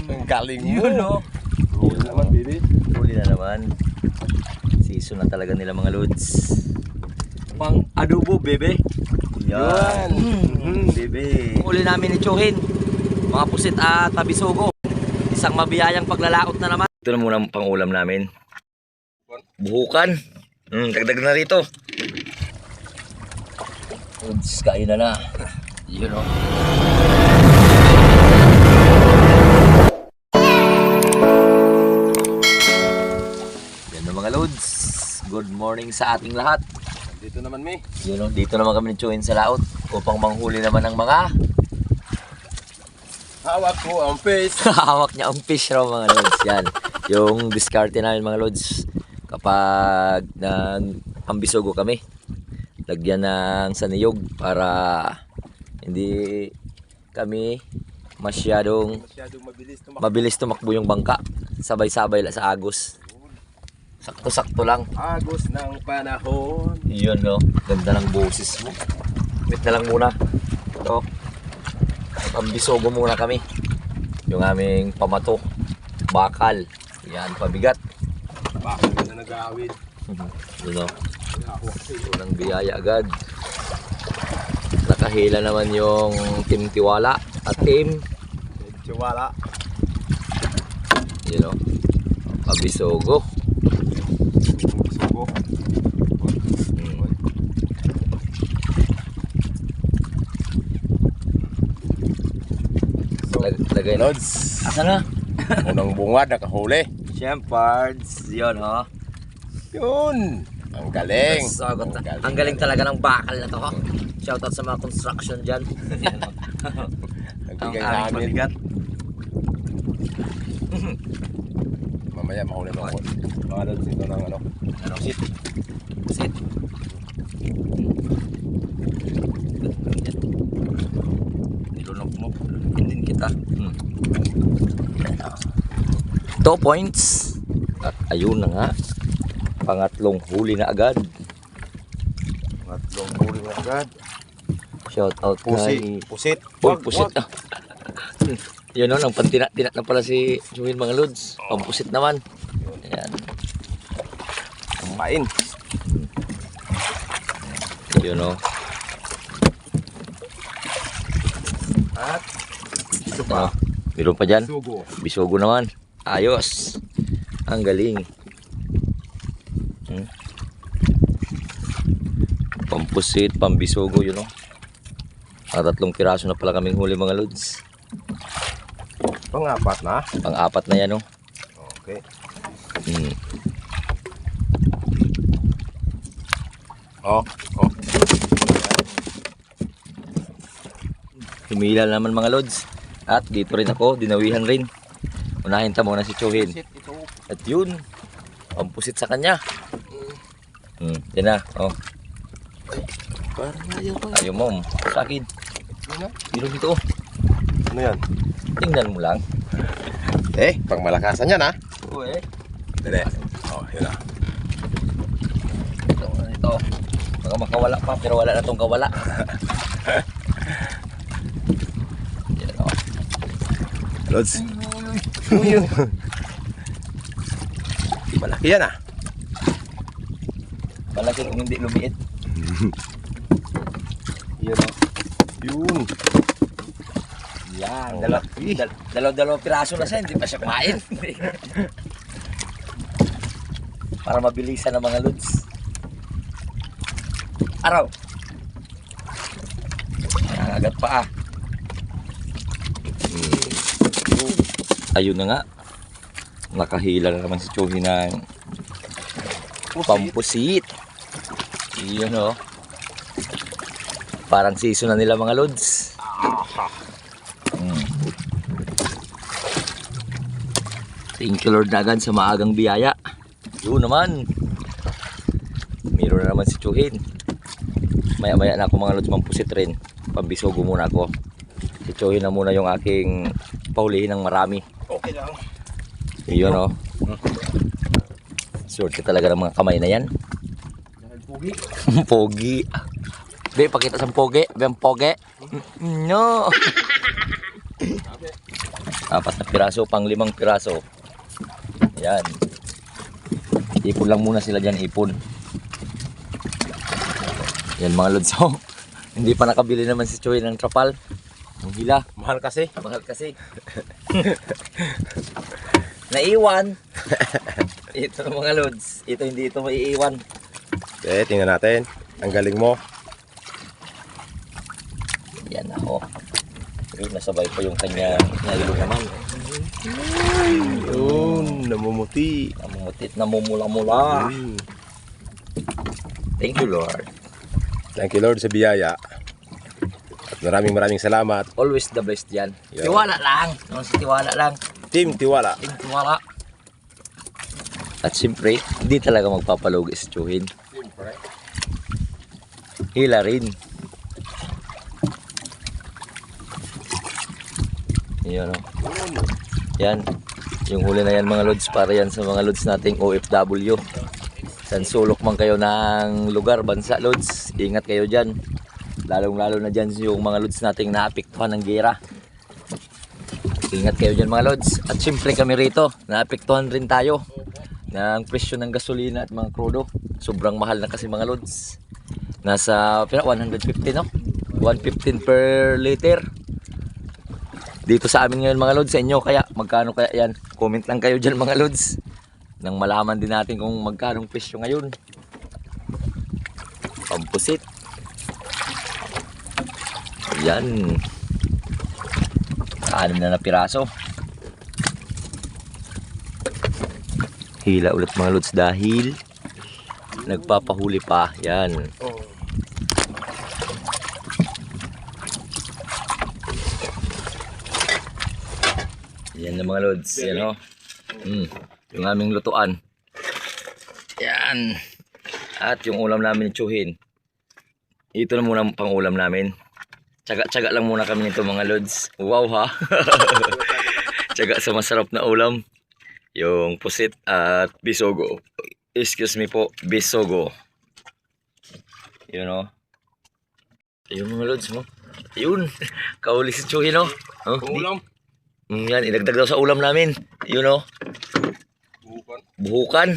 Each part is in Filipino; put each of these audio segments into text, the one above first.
Ang galing mo. Yun, no? Huli naman, baby. Huli na naman. Season na talaga nila mga lods. Pang adobo, bebe. Yan. Bebe. Huli namin ni Chuhin. Mga pusit at tabisogo. Isang mabiyayang paglalaot na naman. Ito na muna ang pang-ulam namin. Buhukan. Dagdag na rito. Lods, kain na. Yun, no? Mga lods, good morning sa ating lahat. Dito naman, May. Yun, no? Dito naman kami ni Chuhin sa laot upang manghuli naman ng mga Hawak ko ang fish. hawak niya ang fish raw mga lods. Yan, yung diskarte namin mga lods kapag nag-ambisogo kami. Lagyan ng saniyog para hindi kami masyadong mabilis tumakbo yung bangka. Sabay-sabay lang sa agos. Sakto-sakto lang. Agos ng panahon. Yun, no? Ganda ng boses mo. Wait na lang muna. Ito. Pambisogo muna kami. Yung aming pamato. Bakal. Yan, pabigat. Bakal na nag-aawid. Yun, no? Unang biyaya agad. Nakahila naman yung Team Tiwala at Team Medyo wala. Yun, no? Pabisogo. Sugo. Lagay na. Lods. Asa na? Unang bungad nakahuli. Shempards. Yun, ho? Yun. Ang galing. Sagot na. Ang galing talaga ng bakal na to, ho? Shoutout sa mga construction dyan. Nagbigay Ang aming namin. pabigat. Mamaya mahuli na ako. Mga lods ito ng ano. Sit. Sit. Nilunok mo. Hindi kita. 2 points. At ayun na nga. Pangatlong huli na agad. Pangatlong huli na agad. Shout out kay Pusit. Uy, pusit na. Yun, no, nang pantina-tina na pala si Chuhin mga lods. Pampusit naman. Ayan. Pain. Yun, no. At ito Ano, pa. meron pa dyan. Sugo. Bisogo naman. Ayos. Ang galing. Pampusit, pambisogo, yun, no. At 3 piraso na pala kaming huli mga lods. Pang-apat na. Pang-apat na yan, no. Okay. Oh. Humila naman mga lods. At dito rin ako, dinawihan rin. Unahin ta muna si Chuhin. Ito. At yun, pampusit sa kanya. Yan na, oh. Parang ayaw pa. Ayaw mo, sa akin. Dito dito, oh. Ano yan? Tingnan mo lang. Pang malakasan yan, ha? Uy, Dali. Oh, yun na. ito. Baka makawala pa, pero wala na tong kawala. Yan, oh. Lods. Malaki yan, ha? Malaki kung hindi lumiit. Yun, oh. Yun. Yan, Oh, dalawang piraso na siya, hindi pa siya kumain. Para mabilisan ng mga lods. Araw. Agad pa, ah. Ayun na nga. Nakahila na naman si Chuhin ng pampusit. Yun, oh. Parang season na nila mga lods. Thank you Lord na agad sa maagang biyaya. Yun naman. Meron na naman si Chuhin. Maya-maya na ako mga lods mampusit rin. Pambisogo muna ako. Si Chuhin na muna yung aking paulihin ng marami. Okay lang. Yun, oh. Swerte talaga ng mga kamay na yan. Dahil pugi. Pogi. Be, pakita sa pogi. Be, ang pogi. No. 4 na piraso, pang 5 piraso. Yan. Ipon lang muna sila dyan, ipon. Yan mga lods. So, hindi pa nakabili naman si Choy ng trapal. Ang hila. Mahal kasi. Mahal kasi. Naiwan. Ito mga lods. Ito hindi ito maiiwan. Okay, tingnan natin. Ang galing mo. Yan ako. Nasabay pa yung kanya nahilo naman. Yun, namumuti. Namumutit, namumula-mula. Thank you, Lord. Thank you Lord sa biyaya. At maraming salamat. Always the best yan. Yan. Tiwala lang. No, si tiwala lang. Team Tiwala. Tiwala. At siyempre, hindi talaga magpapalugi si Chuhin. Hila rin. Yan o. Yan. Yung huli na yan mga lods. Para yan sa mga lods nating OFW. San sulok man kayo ng lugar, bansa lods. Ingat kayo dyan. Lalong-lalo na dyan yung mga lods nating naapektuhan ng gera. Ingat kayo dyan mga lods. At siyempre kami rito, naapektuhan rin tayo ng presyo ng gasolina at mga krudo. Sobrang mahal na kasi mga lods. Nasa 150 no? 115 per liter. Dito sa amin ngayon mga lods, sa inyo kaya magkano kaya yan? Comment lang kayo dyan mga lods. Nang malaman din natin kung magkano presyo ngayon. Pampusit. Yan. 6 na piraso. Hila ulit mga lods dahil nagpapahuli pa. Yan. Yan na mga lods. Yan o. Yung aming lutuan. Yan. At yung ulam namin ni Chuhin. Ito na muna pang ulam namin. Tsaga-tsaga lang muna kami nito mga lods. Wow ha. Tsaga sa masarap na ulam. Yung pusit at bisogo. Excuse me po, bisogo. Yun o. Ayun mga lods mo. Ayun. Kauli si Chuhin o. Ulam. Yan, idagdag daw sa ulam namin. Yun o. Buhukan.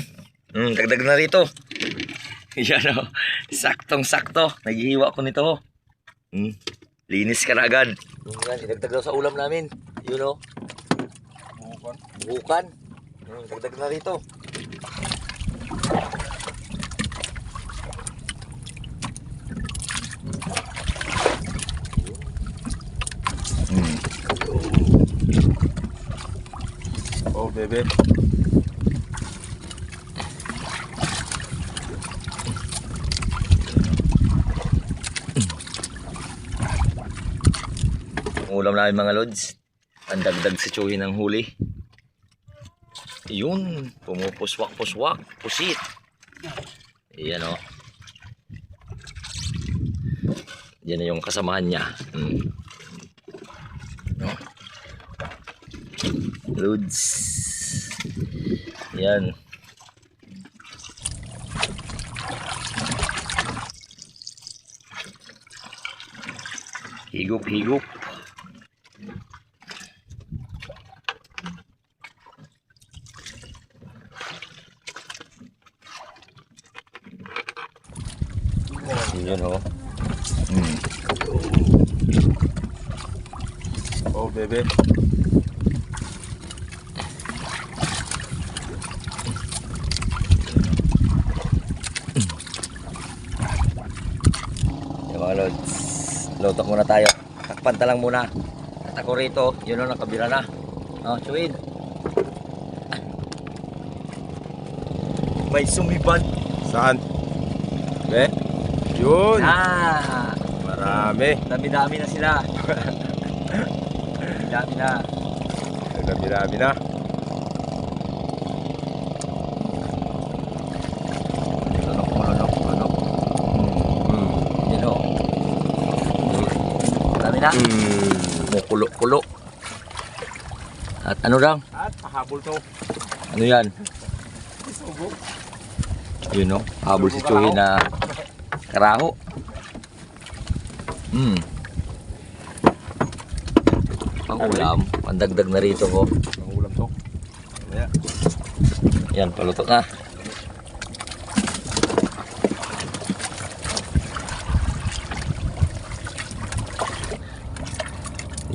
Dagdag na rito. Yan o. Saktong-sakto. Naghihiwa ko nito. Linis ka na agad. Yan, idagdag daw sa ulam namin. Yun o. Buhukan. Dagdag na rito. Oh, bebe. Ulam namin mga lods. Ang dagdag si Chuhin ng huli. Yun. Pumupuswak-puswak. Pusit. Ayan o. Yan na yung kasamahan niya. No? Lods. Yan. Higup-higup. Yun o. Oh, bebe. Mga lods, lutok muna tayo. Takpanta lang muna. At ako rito, yun o, nakabira na. Chuhin. May sumibad. Saan? Be? Yun. Marami. Dami-dami na sila. Dami na. Dami na. Lunok. Yun o. Dami na. Mukulo-kulo. At ano lang? At pahabol to. Ano yan? Yun o. Habol si Chuhin na karaho. Pangulam. Pandagdag na rito ko. Ang ulam to. Kaya. Yan, paluto na.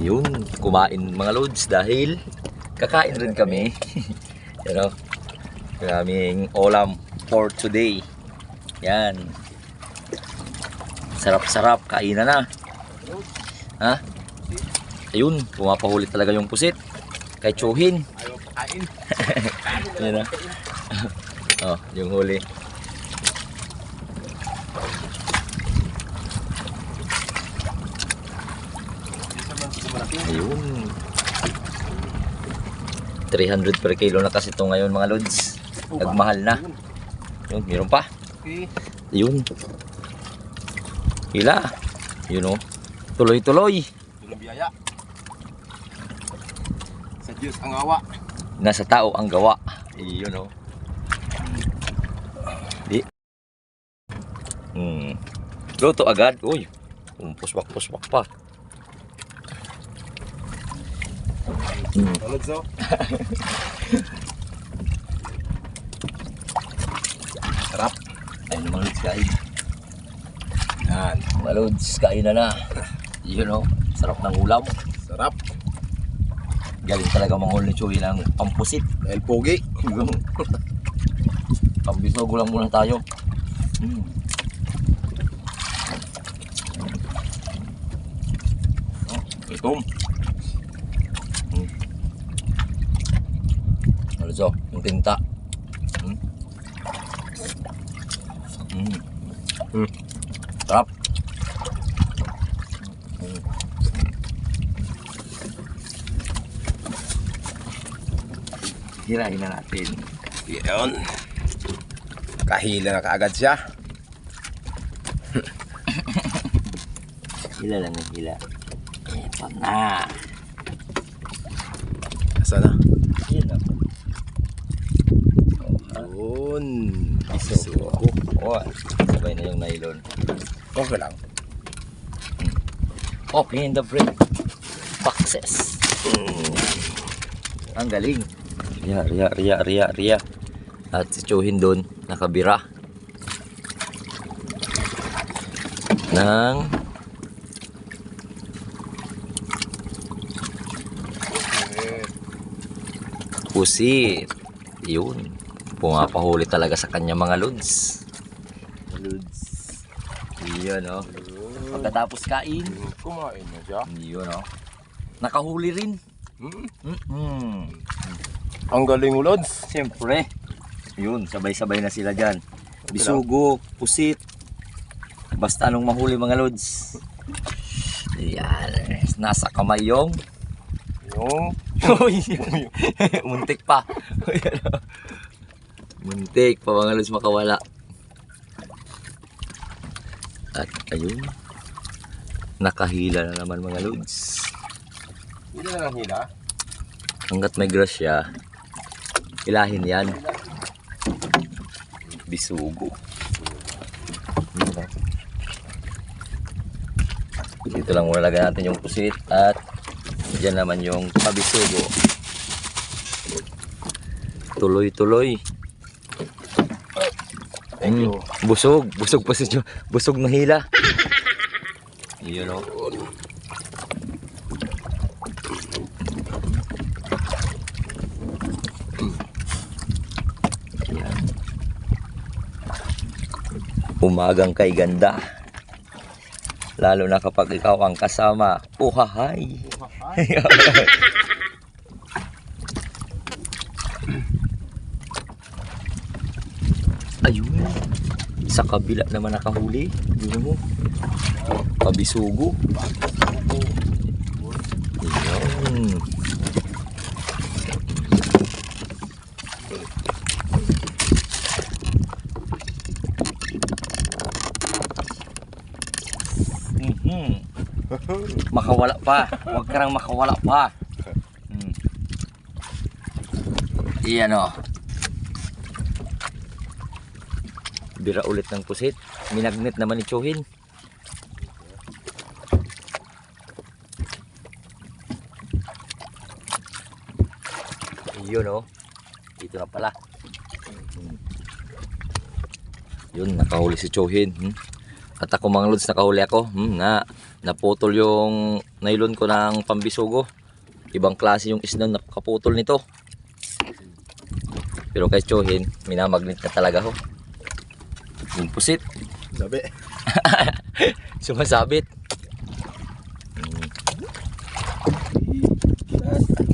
Yun, kumain mga lods dahil kakain rin kami. You know, kaming ulam for today. Yan. Sarap-sarap, kainan na. Ha? Ayun, pumapahuli talaga yung pusit. Kay Chuhin. Ayaw pakain. Yan na. Oh, yung huli. Ayun. 300 per kilo na kasi ito ngayon mga lods. Nagmahal na. Yun, meron pa. Okay. Yun. Hila. Yun o. Tuloy-tuloy. Yun ang biyaya. Sa Diyos ang awa. Nasa tao ang gawa. Yun o. Di. Luto agad. Uy. Puswak-puswak pa. Ano so? Sarap. Ayun mga lods, kain. Yan. Mga lods, kain na. Yun o. Sarap ng ulam. Sarap. Galing talaga manghuli ni Chuy ng pampusit. Dahil pogi. Pambisogo lang muna tayo. Itom. Ano so? Yung tinta. Sarap. Hirahin na natin. Yan. Kahila na kaagad siya. Hila lang ng hila. Ito na. Asa na? Yan na. Yun. Bisugo. Oh, sabay na yung nylon. Okay lang. Open the break. Boxes. Ang galing. Ria. At si Chuhin doon, nakabira. Ng pusit. Yun. Pumapahuli talaga sa kanya mga lods. Yun o. Pagkatapos kain, Kumain na siya. yun o. Nakahuli rin. Ang galing ulods. Siyempre. Yun, sabay-sabay na sila dyan. Bisugo, pusit. Basta anong mahuli mga lods. Yan. Nasa kamay yung Uy, muntik pa. Muntik pa mga lods makawala. At ayun. Nakahila na naman mga lods. Hindi na lang hila. Hanggat may grasya, ilahin yan. Bisugo. Dito lang muna lagyan natin yung pusit at dyan naman yung pabisugo. Tuloy-tuloy. Thank you. Busog pa si Jo. Busog na hila. Yun o. Yan. Umagang kay ganda. Lalo na kapag ikaw ang kasama. Uhahay. Ayun. Sa kabila naman nakahuli. Yun mo. Pabisugo. Ayun. Makawala pa. Huwag ka nang makawala pa. Iyan o. Bira ulit ng pusit. Minagnet naman ni Chuhin. Yun oh. Dito na pala. Yun, nakahuli si Chohin. At ako mga lods, nakahuli ako. Naputol yung nylon ko ng pambisugo. Ibang klase yung isda na kaputol nito. Pero kay Chohin, minamagnet na talaga ho. Yung pusit. Sabi. Sumasabit.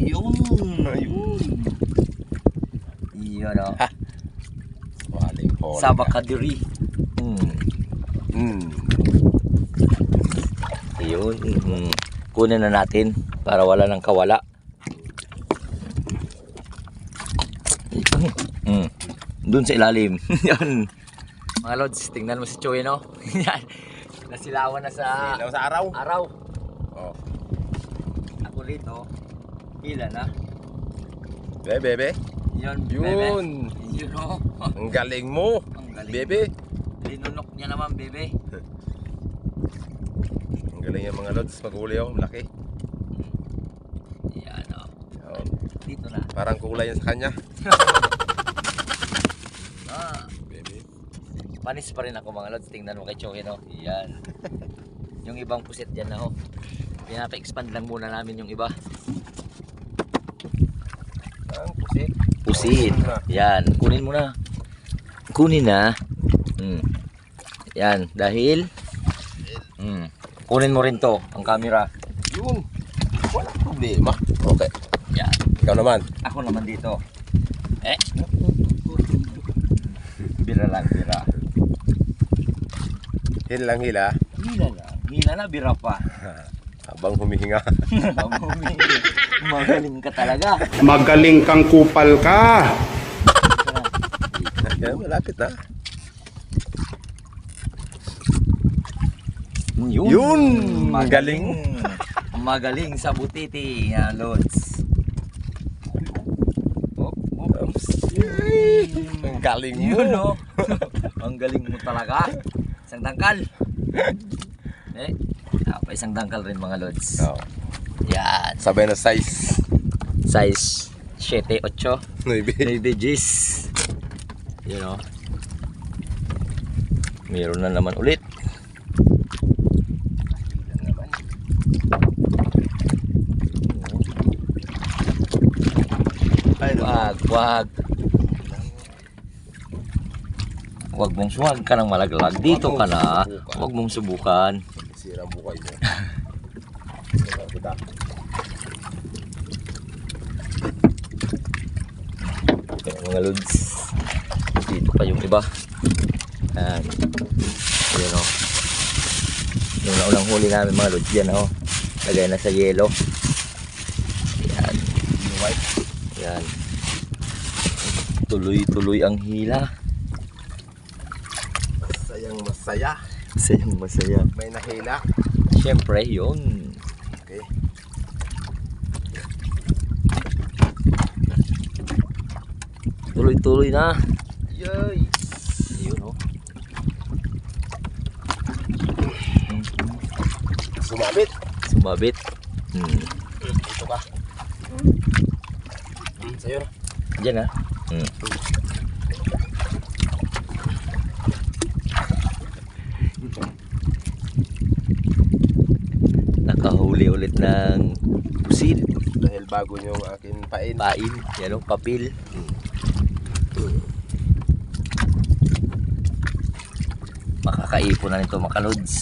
Yun. Yun o. Waling hole. Sabakadiri. Yun. Kunin na natin para wala nang kawala. Doon sa ilalim. Yan. Mga lods, tingnan mo si Choy, no? Yan. Nasilawan na sa Ilaw sa araw. araw. Oh. Ako rito. Hila na. Bebe. Yun. Yun. Bebe. Yun, no? Ang galing mo. Ang galing. Bebe. Linunok niya naman, bebe. Ang galing yung mga lods. Maghuli ako. Malaki. Yan, o. Oh. Dito na. Parang kulay yan sa kanya. Bebe. Panis pa rin ako mga lods. Tingnan mo kay Choy, no? Yan. Yung ibang puset dyan na, ho. Pinapa-expand lang muna namin yung iba. Ang pusit. Pusit. Yan. Kunin mo na. Kunin na. Yan. Dahil kunin mo rin to, ang camera. Yun. Walang problema. Okay. Yan. Ikaw naman. Ako naman dito. Bira lang, bira. Hila lang hila. Hila lang. Hila na, bira pa. Habang humihinga. Magaling ka talaga. Magaling kang kupal ka. Yan, malapit na. Yun! Magaling. Magaling sa butiti. Yan, lods. Oops. Ang galing mo. Yun, no? Ang galing mo talaga. Isang dangkal. Isang dangkal rin mga lods. Oh. Yan. Sabay na size. Size 7, 8. 9. 9 Gs. Yun o. Meron na naman ulit. Wag. Wag mong suwag ka ng malaglag. Dito ka na. Wag mong subukan. Sirang bukay mo. Kaya mga lods, dito pa yung iba. Yan. Yan o. Yung naunang huli namin mga lods, yan o. Lagay na sa yelo. Yan. Yan. Tuloy-tuloy ang hila. Masayang masaya. Masayang masaya. May nahila. Siyempre, yun. Okay. Tuloy-tuloy na. Yay! Yun o. Sumabit. Sumabit. Dito ka. Sa'yo na. Diyan ha. Nakahuli ulit ng pusil. Dahil bago yung akin pain. Pain. Yan o, papil. Makakaipon na nito mga lods.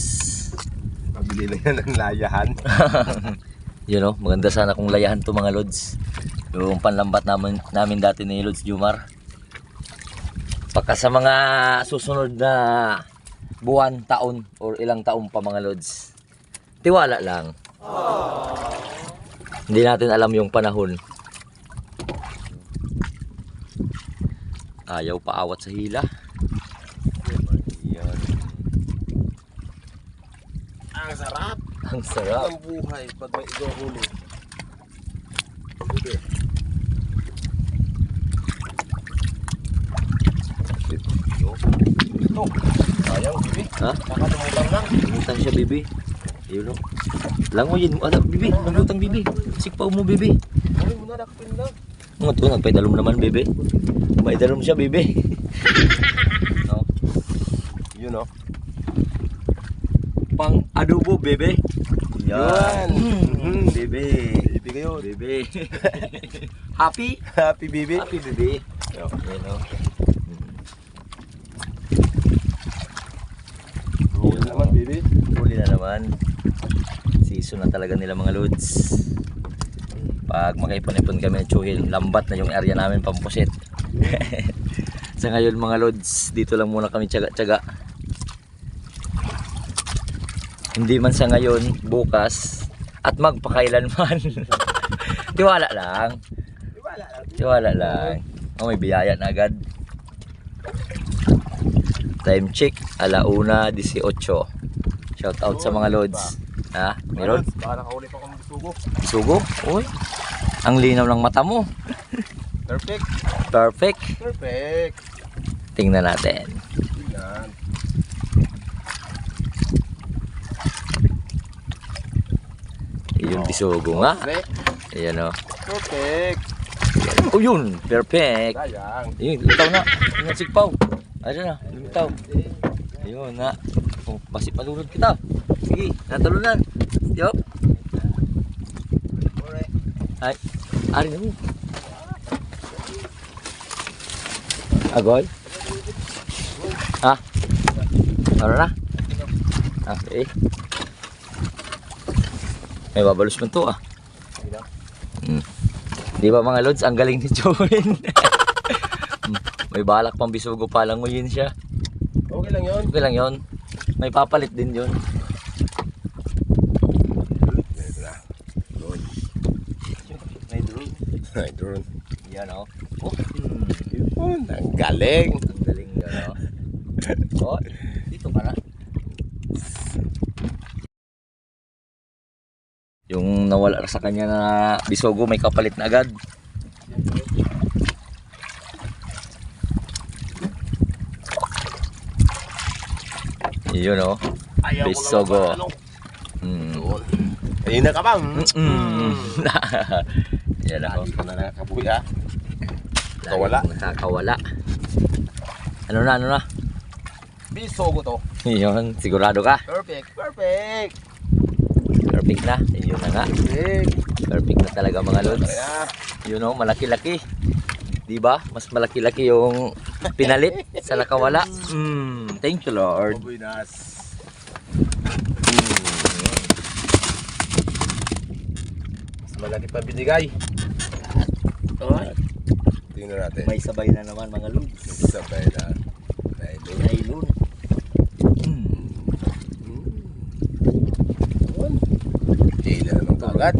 Pabili na yan ng layahan. Yun o, maganda sana kung layahan to mga lods. Yung panlambat namin dati ni Lods Jumar. Pagka sa mga susunod na buwan, taon, or ilang taon pa mga lods, tiwala lang. Hindi natin alam yung panahon. Ayaw paawat sa hila. Yan. Ang sarap. Ang sarap. Ang buhay pag may huli. Ito. Ayaw, bibi. Ha? Nakatumulang lang. Lumutang siya, bibi. Ayun o. Langoyin mo. Bibi. Lumutang, bibi. Sikpaw mo, bibi. Ay, muna nakapin lang. Ano to, nagpaidalom naman, bebe. Paidalom siya, bebe. No? Yun o. Pang adobo, bebe. Yan. Bebe. Bebe kayo. Bebe. Happy? Happy baby. Happy, bebe. Ayan, no? Huli naman baby. Huli na naman. Season na talaga nila mga lods. Pag makaipon-ipon kami ng tsuhil, lambat na yung area namin pampusit. Sa ngayon mga lods, dito lang muna kami tiyaga-tiyaga. Hindi man sa ngayon, bukas, at magpakailanman. Tiwala lang. Tiwala lang. Oh, may biyaya na agad. Time check, 1:18. Shout out sa mga lods. Ha? Meron? Baka nakahuli pa akong bisugo. Sugo? Uy. Ang linaw ng mata mo. Perfect. Perfect. Perfect. Tingnan natin. Yan. Yung bisugo nga. Perfect. Ayan o. Perfect. Oh yun. Perfect. Sayang. Ayun, lumitaw na. Ayun, sigpaw. Ayun na, lumitaw. Ayun na. Oh, basi palunod kita. Sige, natalunan. Yup. Ay, ari na mo. Agoy? Ha? Ano na? Okay. May babalus man to ah. Di ba mga lods, ang galing ni Joel. May balak pang bisugo pa lang ngayon siya. Okay lang yun. Okay lang yon. May papalit din yon. Ito na. Drone. May drone. Ay, drone. Yan o. Yun. Ang galing. Ang galing yan o. Oh, dito ka na. Yung nawala sa kanya na bisogo, may kapalit na agad. Yun o. Bisogo. Ayun na ka bang? Yan ako. Lagi ka na nakabuhi ha. Nakawala. Nakakawala. Ano na? Bisogo to. Yun, sigurado ka. Perfect. Perfect. Perfect na. Yun na nga. Perfect. Perfect na talaga mga lods. Kaya. Yun o, malaki-laki. Diba? Mas malaki-laki yung pinalit sa nakawala. Thank you Lord. Buenas. Mas malaki pa binigay. Tingnan natin. May sabay na naman mga lods. Sabay na. Nailun. Kailan naman ito agad.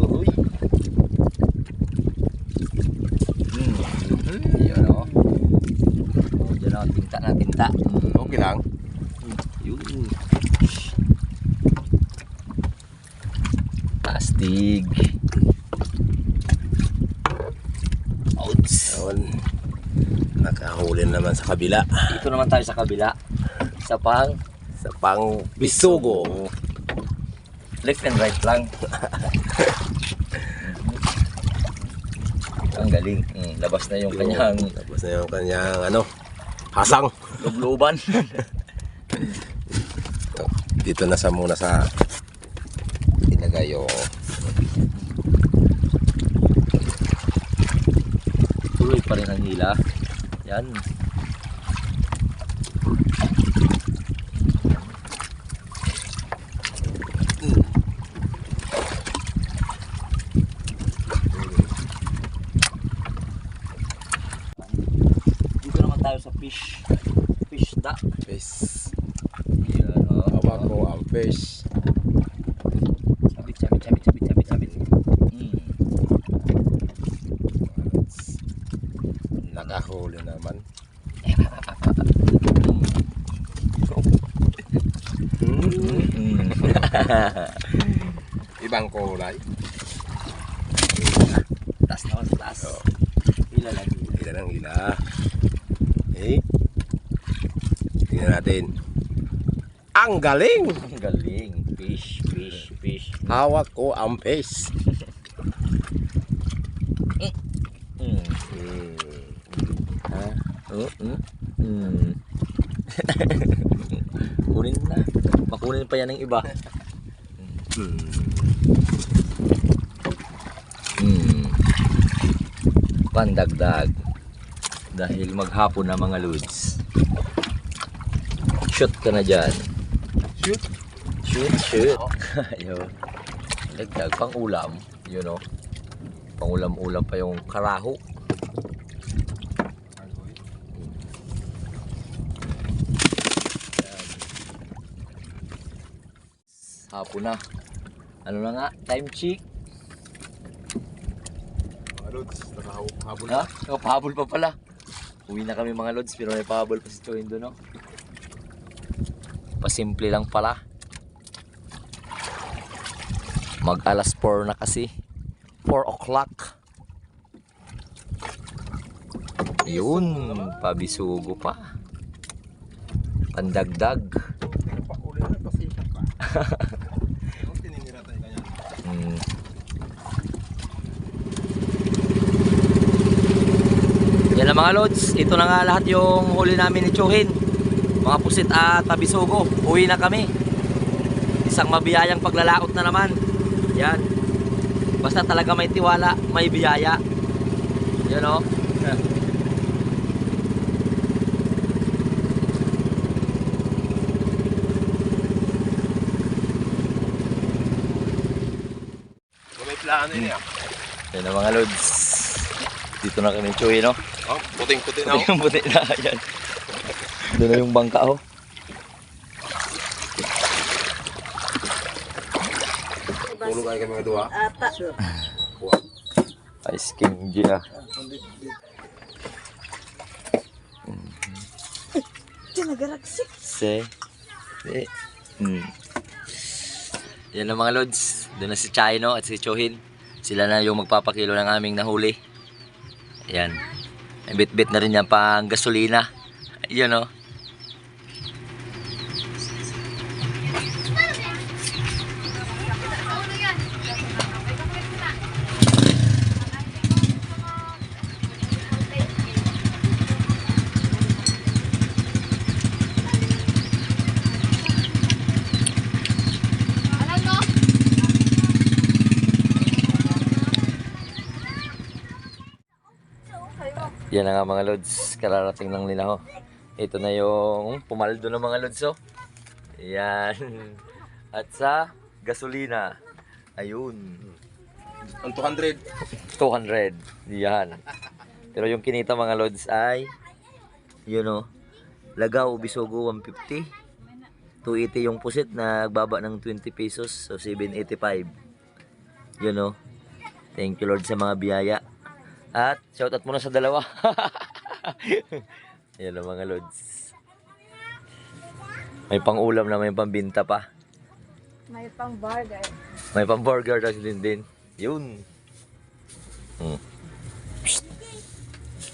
Yun o. Diyan o, tinta na tinta. Okay lang. Yun. Pastig. Outs. Yun. Nakahuli naman sa kabila. Dito naman tayo sa kabila. Sa pang Sa pang bisugo. left and right lang. Ang galing. Labas na yung kanyang Tapos na yung kanyang ano, hasang. lubluban. Dito na sa muna sa ilagay yung Tuloy pa rin ang hila. Yan. Dito naman tayo sa fish da. fish. Yan, oh. Hawak ko ang fish. Sabit. Nakahuli naman. Ibang kulay. Tas na, tas. Hila lagi. Ila ng ila. Eh. Tingnan natin. Ang galing! Ang galing. Fish. Hawak ko ang fish. Kunin na. Makunin pa yan ng iba. Pandagdag. Dahil maghapon na mga lods. Shoot ka na dyan. Shoot. Shoot. Ayun. Dagdag pang ulam. You know. Pang ulam-ulam pa yung karaho. Hapon na. Ano na nga? Time check. Mga lods, nakahabol Ha? Nakapahabol pa pala. Uwi na kami mga lods, pero may pahabol pa si Chohin doon, no? Pasimple lang pala. Mag alas 4 na kasi. 4 o'clock. Yun, pabisugo pa. Pandagdag. Pakuli na, pasensya pa. Ano tiningira tayo kanya? Yan na mga lods, ito na nga lahat yung huli namin ni Chohin. Mga pusit at pabisugo. Uwi na kami. Isang mabiyayang paglalaot na naman. Yan. Basta talaga may tiwala, may biyaya. Yan o. May plano yun yan. Yan na mga lods. Dito na kami Chohin, no? Oh, puting-puti na. Yung puti na yan. Doon na yung bangka, oh. Tulog kayo kami mga dua. Ice King G, ah. Se. Yan na mga lods. Doon na si Chino at si Chohin. Sila na yung magpapakilo ng aming nahuli. Ayan. May bit-bit na rin yan pang gasolina. Yun o. Yan na nga mga lods, kararating lang nila ho. Ito na yung pumaldo ng mga lods ho. Yan. At sa gasolina. Ayun. Ang 200. 200. Yan. Pero yung kinita mga lods ay yun o. Lagaw, Bisogo 150. 280 yung pusit na nagbaba ng 20 pesos. So 785. Yun o. Thank you Lord sa mga biyaya. At shoutout muna sa dalawa. Yan ang mga lods. May pang ulam na may pambinta pa. May pang burger. May pang burger na din. Yun.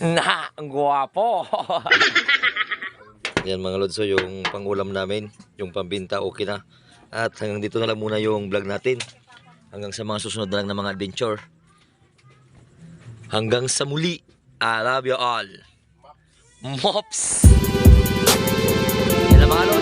Na, ang guwapo. Yan mga lods, so yung pang ulam namin, yung pambinta okay na. At hanggang dito na lang muna yung vlog natin. Hanggang sa mga susunod na lang na mga adventure. Hanggang sa muli. I love you all. Mops! Yan na mga lods.